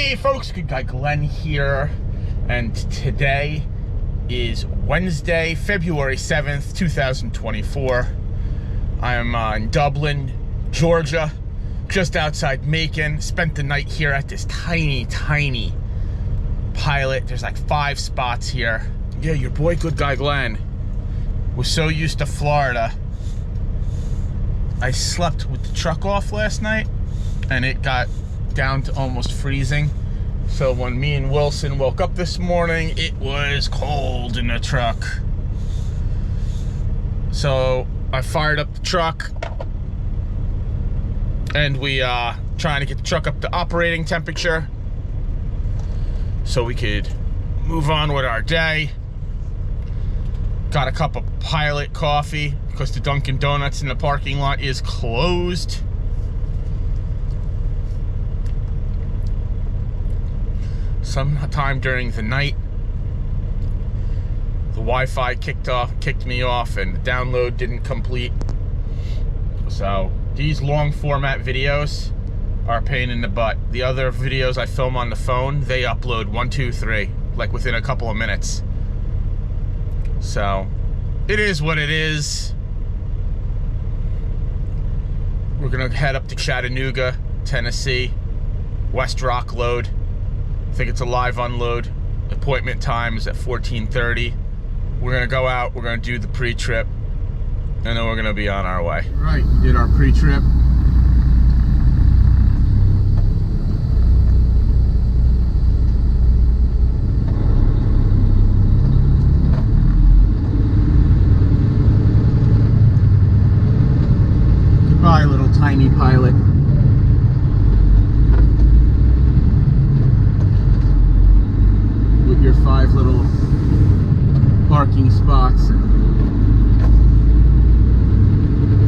Hey folks, good guy Glenn here, and today is Wednesday, February 7th, 2024. I am in Dublin, Georgia, just outside Macon. Spent the night here at this tiny pilot. There's like 5 spots here. Yeah, your boy good guy Glenn was so used to Florida. I slept with the truck off last night and it got down to almost freezing. So when me and Wilson woke up this morning, it was cold in the truck. So I fired up the truck and we trying to get the truck up to operating temperature so we could move on with our day. Got a cup of Pilot coffee because the Dunkin' Donuts in the parking lot is closed. Sometime during the night, the Wi-Fi kicked me off and the download didn't complete. So these long format videos are a pain in the butt. The other videos I film on the phone, they upload 1, 2, 3, like within a couple of minutes. So it is what it is. We're gonna head up to Chattanooga, Tennessee, West Rock load. I think it's a live unload. Appointment time is at 14:30. We're gonna go out, we're gonna do the pre-trip, and then we're gonna be on our way. Right, we did our pre-trip. Goodbye, little tiny pilot. Your 5 little parking spots.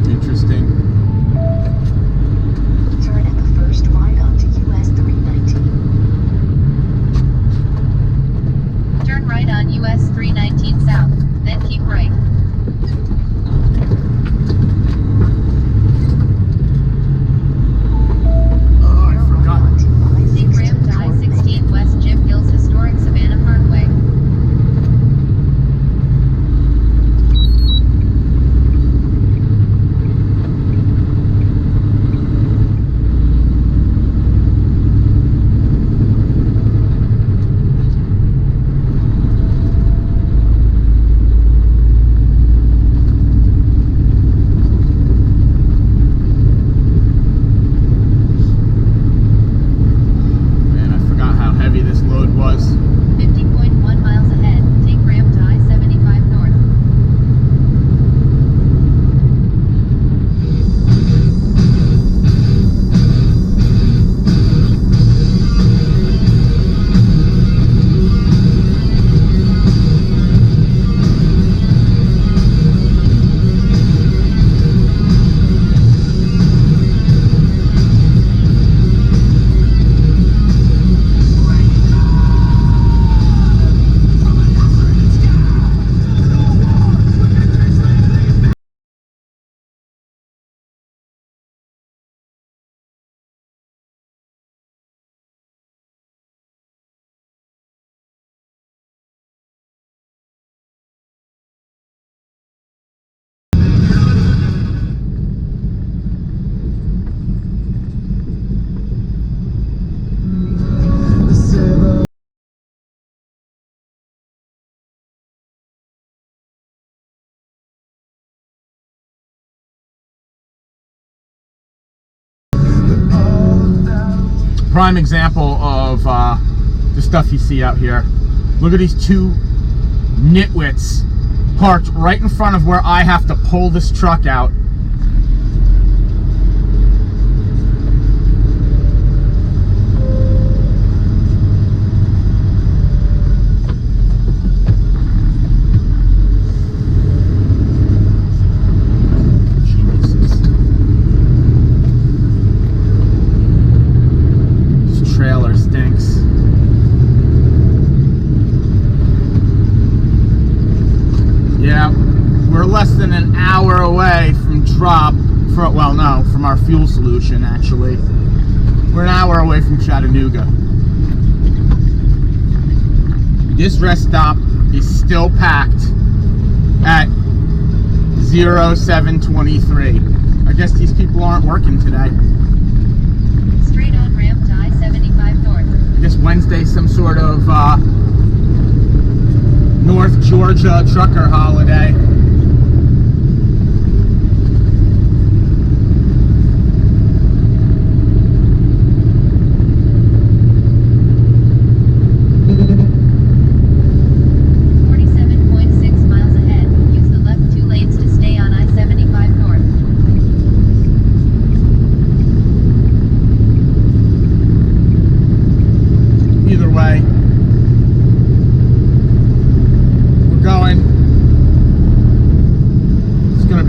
Interesting. Turn at the first right onto US 319. Turn right on US 319 south, then keep right. Prime example of the stuff you see out here. Look at these 2 nitwits parked right in front of where I have to pull this truck out. Trailer stinks. Yeah, we're less than an hour away from drop, from our fuel solution actually. We're an hour away from Chattanooga. This rest stop is still packed at 07:23. I guess these people aren't working today. Straight on ramp to I-75 North. I guess Wednesday's some sort of North Georgia trucker holiday.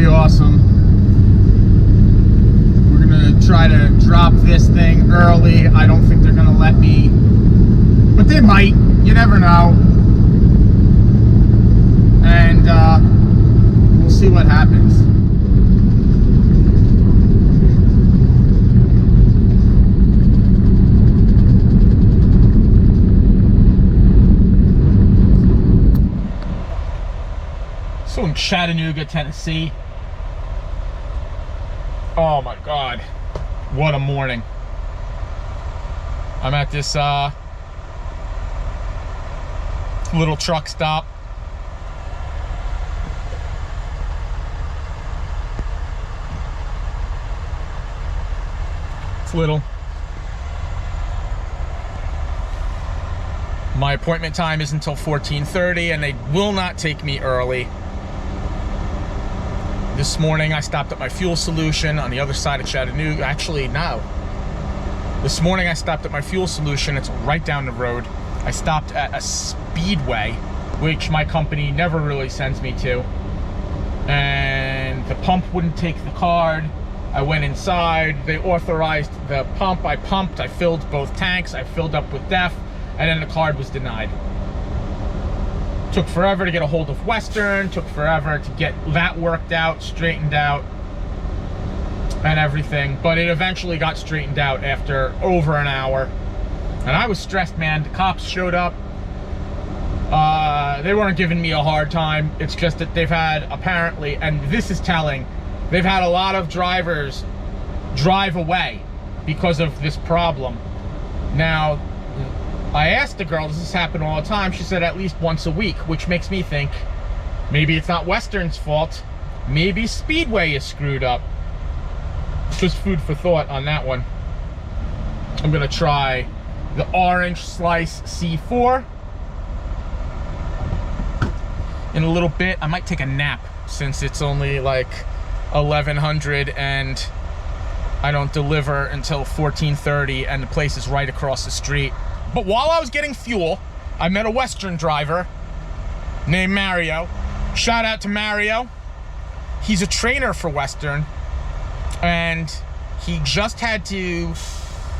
Awesome. We're gonna try to drop this thing early. I don't think they're gonna let me, but they might. You never know. And we'll see what happens. So in Chattanooga, Tennessee. Oh my God, what a morning. I'm at this little truck stop. It's little. My appointment time is until 14:30 and they will not take me early. This morning I stopped at my fuel solution on the other side of Chattanooga. Actually, no. This morning I stopped at my fuel solution. It's right down the road. I stopped at a Speedway, which my company never really sends me to. And the pump wouldn't take the card. I went inside. They authorized the pump. I pumped. I filled both tanks. I filled up with DEF. And then the card was denied. Took forever to get a hold of Western, took forever to get that worked out, straightened out, and everything. But it eventually got straightened out after over an hour. And I was stressed, man. The cops showed up. They weren't giving me a hard time. It's just that they've had, apparently, and this is telling, they've had a lot of drivers drive away because of this problem. Now, I asked the girl, does this happen all the time? She said at least once a week, which makes me think maybe it's not Western's fault. Maybe Speedway is screwed up. Just food for thought on that one. I'm gonna try the orange slice C4. In a little bit, I might take a nap since it's only like 1100 and I don't deliver until 14:30 and the place is right across the street. But while I was getting fuel, I met a Western driver named Mario. Shout out to Mario. He's a trainer for Western, and he just had to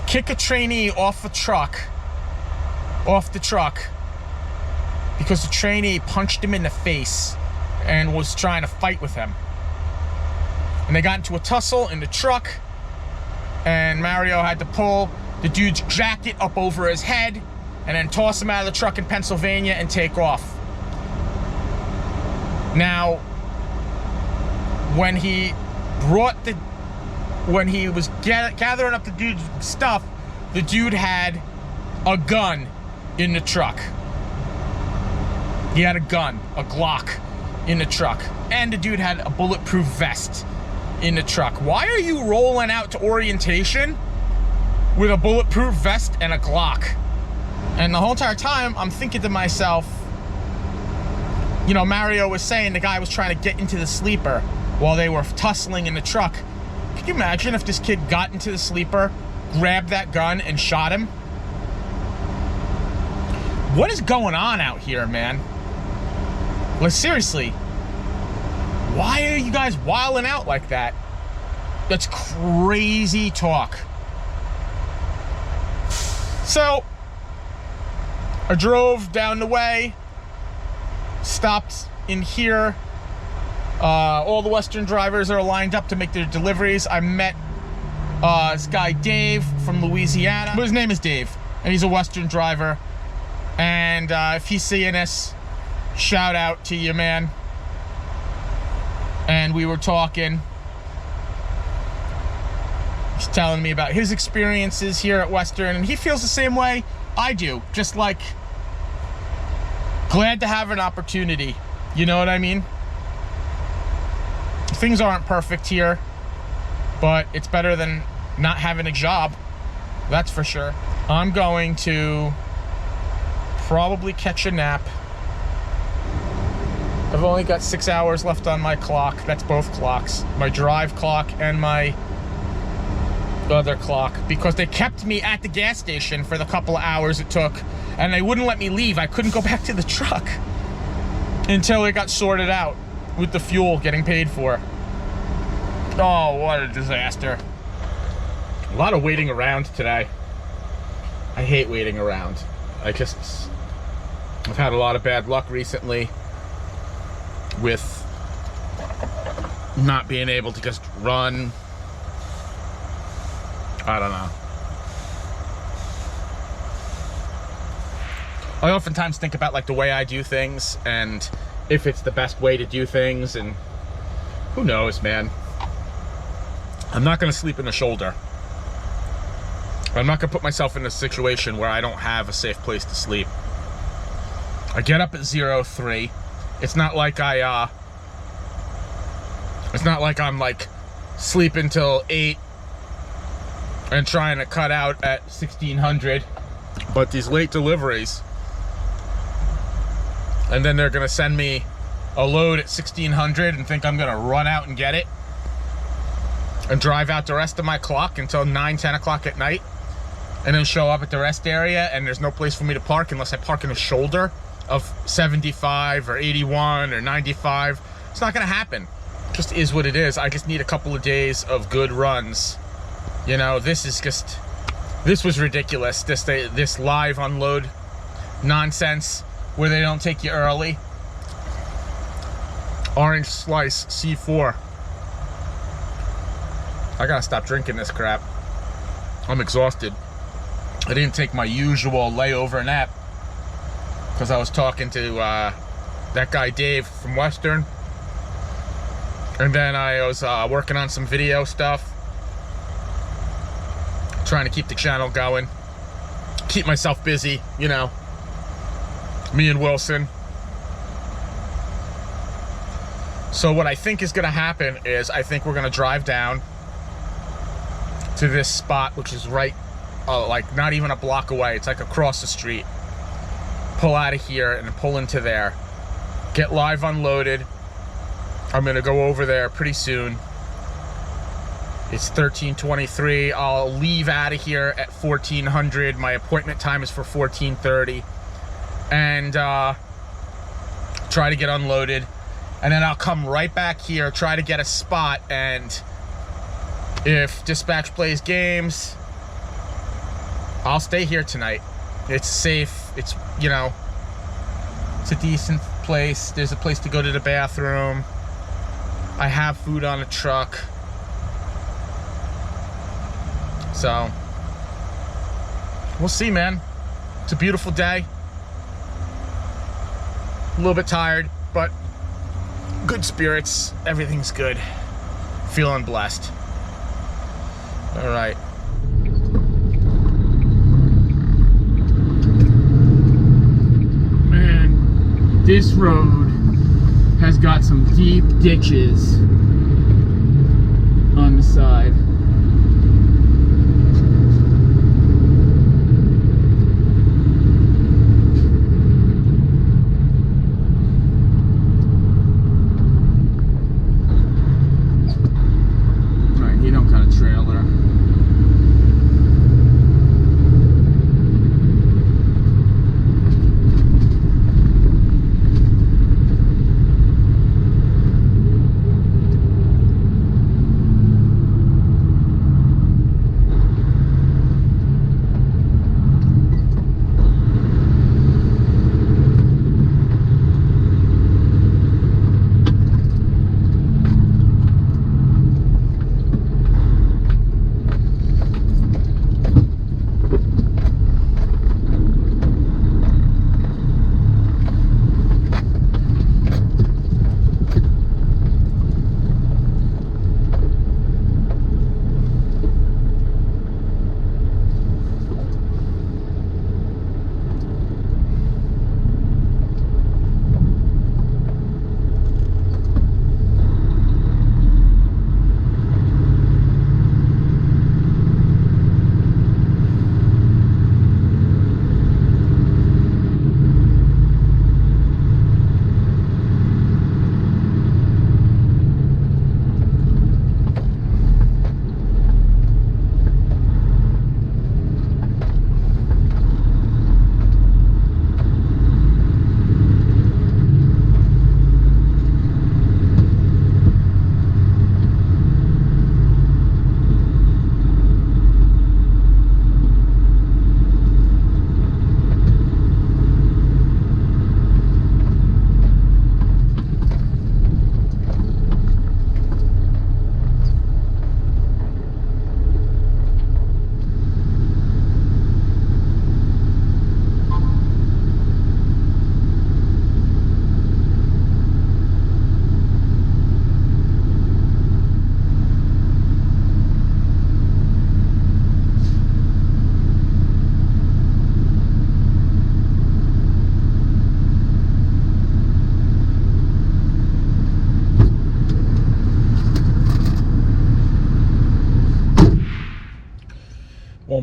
kick a trainee off the truck, because the trainee punched him in the face and was trying to fight with him. And they got into a tussle in the truck, and Mario had to pull the dude's jacket up over his head and then toss him out of the truck in Pennsylvania and take off. Now, when he was gathering up the dude's stuff, the dude had a gun in the truck. He had a gun, a Glock, in the truck. And the dude had a bulletproof vest in the truck. Why are you rolling out to orientation with a bulletproof vest and a Glock? And the whole entire time, I'm thinking to myself, you know, Mario was saying the guy was trying to get into the sleeper while they were tussling in the truck. Could you imagine if this kid got into the sleeper, grabbed that gun, and shot him? What is going on out here, man? Like, seriously, why are you guys wilding out like that? That's crazy talk. So, I drove down the way, stopped in here. All the Western drivers are lined up to make their deliveries. I met this guy Dave from Louisiana. But his name is Dave, and he's a Western driver. And if he's seeing this, shout out to you, man. And we were talking. He's telling me about his experiences here at Western, and he feels the same way I do. Just like, glad to have an opportunity. You know what I mean? Things aren't perfect here, but it's better than not having a job. That's for sure. I'm going to probably catch a nap. I've only got 6 hours left on my clock. That's both clocks. My drive clock and my other clock. Because they kept me at the gas station for the couple of hours it took. And they wouldn't let me leave. I couldn't go back to the truck until it got sorted out with the fuel getting paid for. Oh, what a disaster. A lot of waiting around today. I hate waiting around. I've had a lot of bad luck recently with not being able to just run. I don't know. I oftentimes think about like the way I do things and if it's the best way to do things, and who knows, man. I'm not gonna sleep in the shoulder. I'm not gonna put myself in a situation where I don't have a safe place to sleep. I get up at 03. It's not like I'm like sleeping till 8 and trying to cut out at 1600. But these late deliveries, and then they're gonna send me a load at 1600 and think I'm gonna run out and get it and drive out the rest of my clock until 9-10 o'clock at night, and then show up at the rest area and there's no place for me to park unless I park in the shoulder of 75 or 81 or 95. It's not gonna happen. It just is what it is. I just need a couple of days of good runs. You know, this was ridiculous. This live unload nonsense where they don't take you early. Orange Slice C4. I gotta stop drinking this crap. I'm exhausted. I didn't take my usual layover nap because I was talking to that guy Dave from Western, and then I was working on some video stuff, trying to keep the channel going, keep myself busy, you know, me and Wilson. So what I think is gonna happen is I think we're gonna drive down to this spot, which is right, like not even a block away. It's like across the street. Pull out of here and pull into there. Get live unloaded. I'm gonna go over there pretty soon. It's 13:23. I'll leave out of here at 1400. My appointment time is for 14:30. And try to get unloaded. And then I'll come right back here, try to get a spot, and if Dispatch plays games, I'll stay here tonight. It's safe. It's, you know, it's a decent place. There's a place to go to the bathroom. I have food on the truck. So, we'll see, man. It's a beautiful day. A little bit tired, but good spirits. Everything's good. Feeling blessed. All right. Man, this road has got some deep ditches on the side.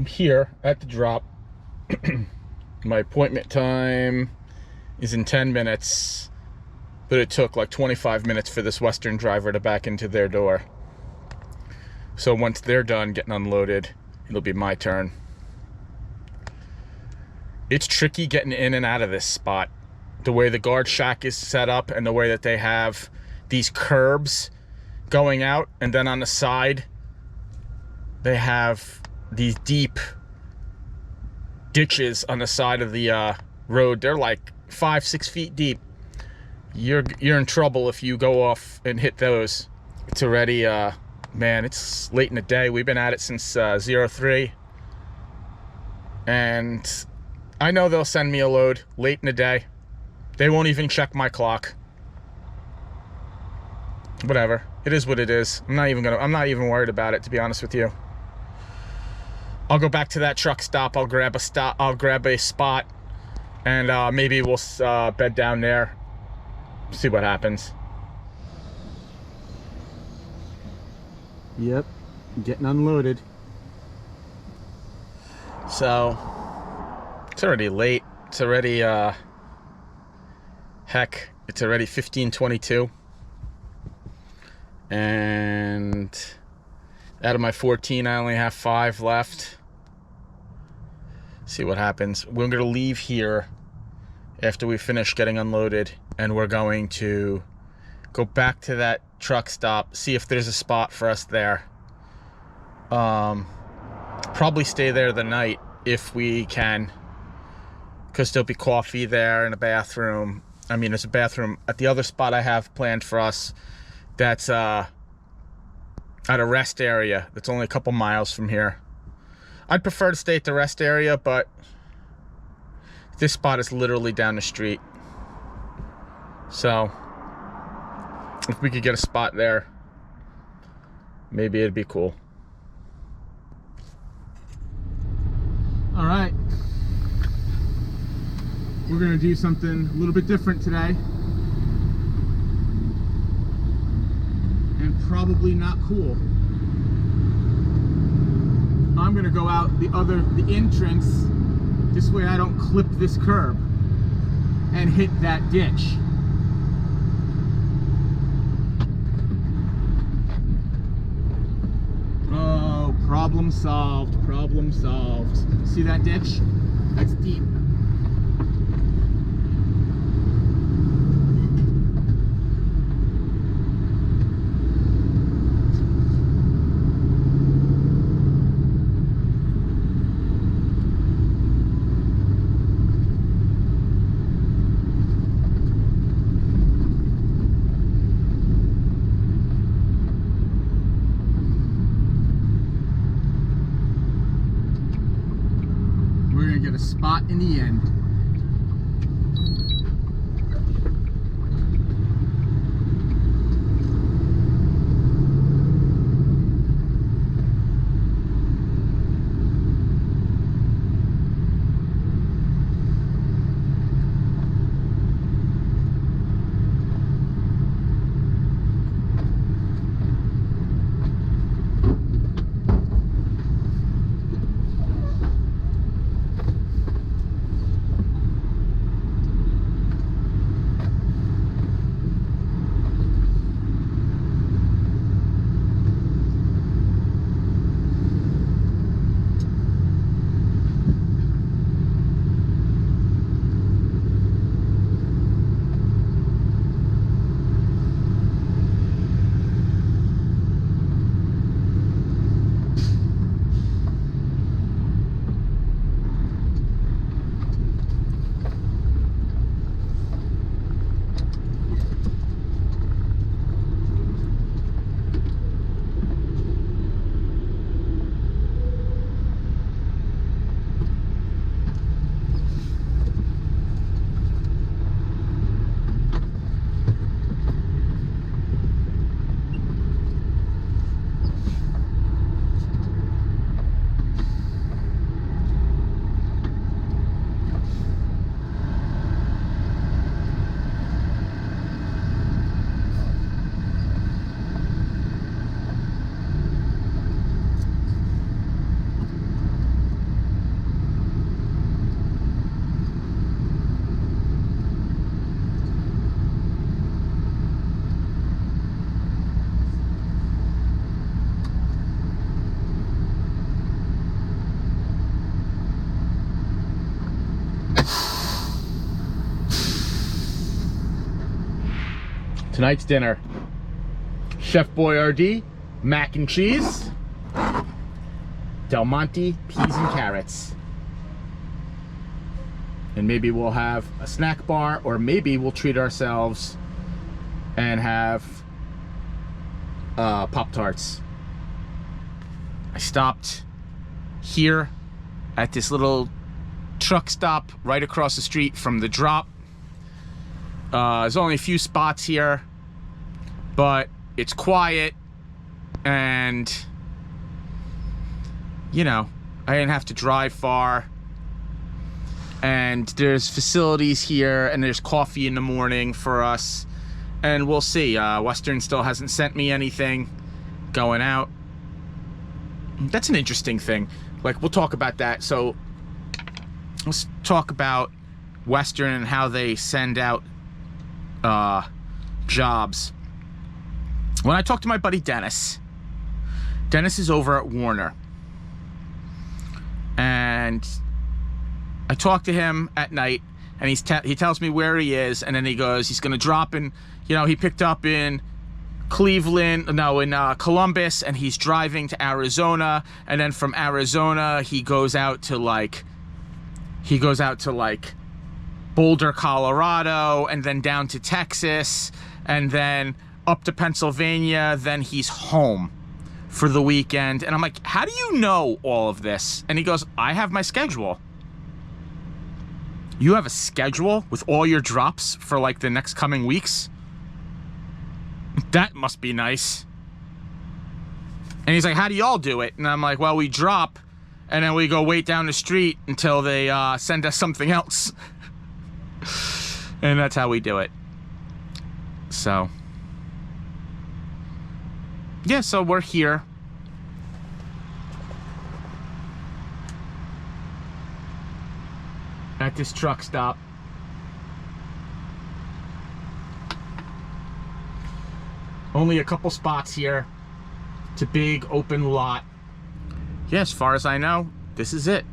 I'm here at the drop. My appointment time is in 10 minutes, but it took like 25 minutes for this Western driver to back into their door. So once they're done getting unloaded, it'll be my turn. It's tricky getting in and out of this spot. The way the guard shack is set up and the way that they have these curbs going out, and then on the side they have these deep ditches on the side of the road. They're like 5-6 feet deep. You're in trouble if you go off and hit those. It's already man, it's late in the day. We've been at it since 03, and I know they'll send me a load late in the day. They won't even check my clock. Whatever, it is what it is. I'm not even worried about it, to be honest with you. I'll go back to that truck stop. I'll grab a spot, and maybe we'll bed down there. See what happens. Yep, getting unloaded. So it's already late. It's already heck, it's already 15:22, and out of my 14 I only have 5 left. See what happens. We're gonna leave here after we finish getting unloaded, and we're going to go back to that truck stop, see if there's a spot for us there. Probably stay there the night if we can, because there'll be coffee there and a bathroom. I mean, there's a bathroom at the other spot I have planned for us that's at a rest area that's only a couple miles from here. I'd prefer to stay at the rest area, but this spot is literally down the street. So if we could get a spot there, maybe it'd be cool. All right, we're gonna do something a little bit different today, and probably not cool. I'm gonna go out the entrance. This way I don't clip this curb and hit that ditch. Oh, problem solved, problem solved. See that ditch? That's deep. Get a spot in the end. Tonight's dinner, Chef Boyardee, mac and cheese, Del Monte, peas and carrots. And maybe we'll have a snack bar, or maybe we'll treat ourselves and have Pop-Tarts. I stopped here at this little truck stop right across the street from the drop. There's only a few spots here, but it's quiet, and you know, I didn't have to drive far, and there's facilities here, and there's coffee in the morning for us, and we'll see. Western still hasn't sent me anything going out. That's an interesting thing. Like, we'll talk about that. So let's talk about Western and how they send out jobs. When I talked to my buddy Dennis is over at Warner, and I talked to him at night, and he tells me where he is, and then he goes, he's gonna drop in, you know, he picked up in Columbus, and he's driving to Arizona, and then from Arizona he goes out to like Boulder, Colorado, and then down to Texas, and then up to Pennsylvania, then he's home for the weekend. And I'm like, how do you know all of this? And he goes, I have my schedule. You have a schedule with all your drops for like the next coming weeks? That must be nice. And he's like, how do y'all do it? And I'm like, well, we drop, and then we go wait down the street until they send us something else. And that's how we do it. So yeah, so we're here. At this truck stop. Only a couple spots here. It's a big open lot. Yeah, as far as I know, this is it.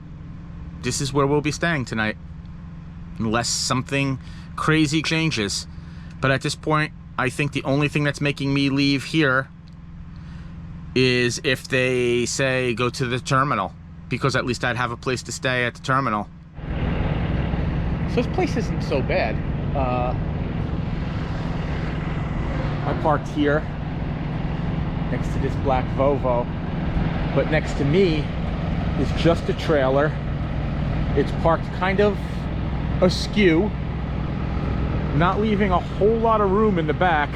This is where we'll be staying tonight, unless something crazy changes. But at this point, I think the only thing that's making me leave here is if they say go to the terminal, because at least I'd have a place to stay at the terminal. So this place isn't so bad. I parked here next to this black Volvo, but next to me is just a trailer. It's parked kind of askew, not leaving a whole lot of room in the back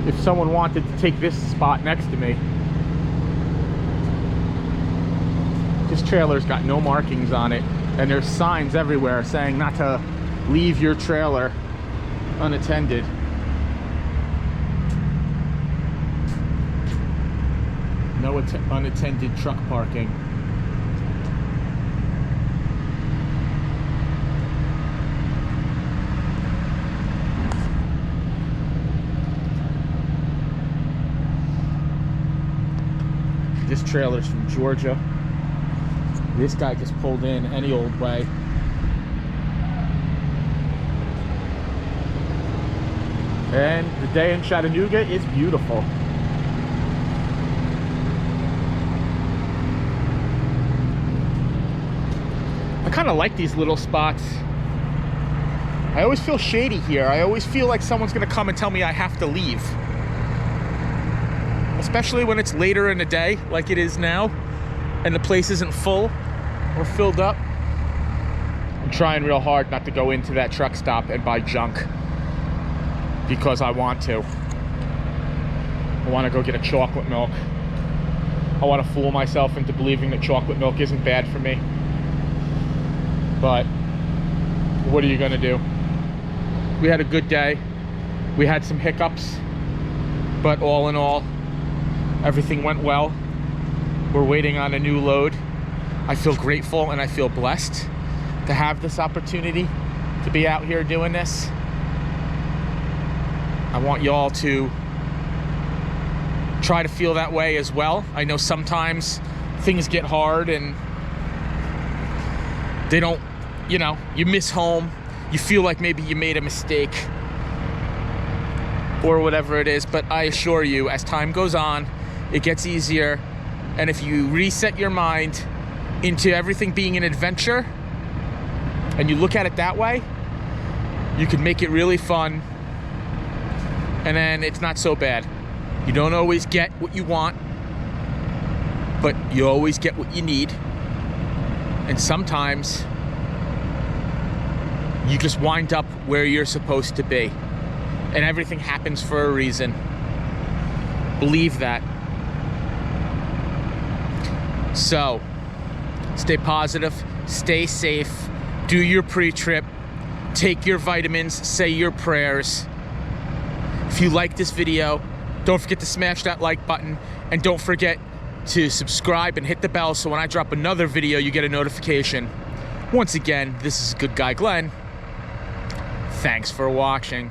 if someone wanted to take this spot next to me. This trailer's got no markings on it, and there's signs everywhere saying not to leave your trailer unattended. No unattended truck parking. This trailer's from Georgia. This guy just pulled in any old way. And the day in Chattanooga is beautiful. I kind of like these little spots. I always feel shady here. I always feel like someone's gonna come and tell me I have to leave. Especially when it's later in the day, like it is now, and the place isn't full or filled up. I'm trying real hard not to go into that truck stop and buy junk, because I want to. I want to go get a chocolate milk. I want to fool myself into believing that chocolate milk isn't bad for me. But what are you gonna do? We had a good day. We had some hiccups, but all in all, everything went well. We're waiting on a new load. I feel grateful and I feel blessed to have this opportunity to be out here doing this. I want y'all to try to feel that way as well. I know sometimes things get hard and they don't, you know, you miss home, you feel like maybe you made a mistake or whatever it is. But I assure you, as time goes on, it gets easier. And if you reset your mind into everything being an adventure and you look at it that way, you can make it really fun, and then it's not so bad. You don't always get what you want, but you always get what you need. And sometimes you just wind up where you're supposed to be, and everything happens for a reason. Believe that. So stay positive, stay safe, do your pre-trip, take your vitamins, say your prayers. If you like this video, don't forget to smash that like button, and don't forget to subscribe and hit the bell so when I drop another video, you get a notification. Once again, this is Good Guy Glenn. Thanks for watching.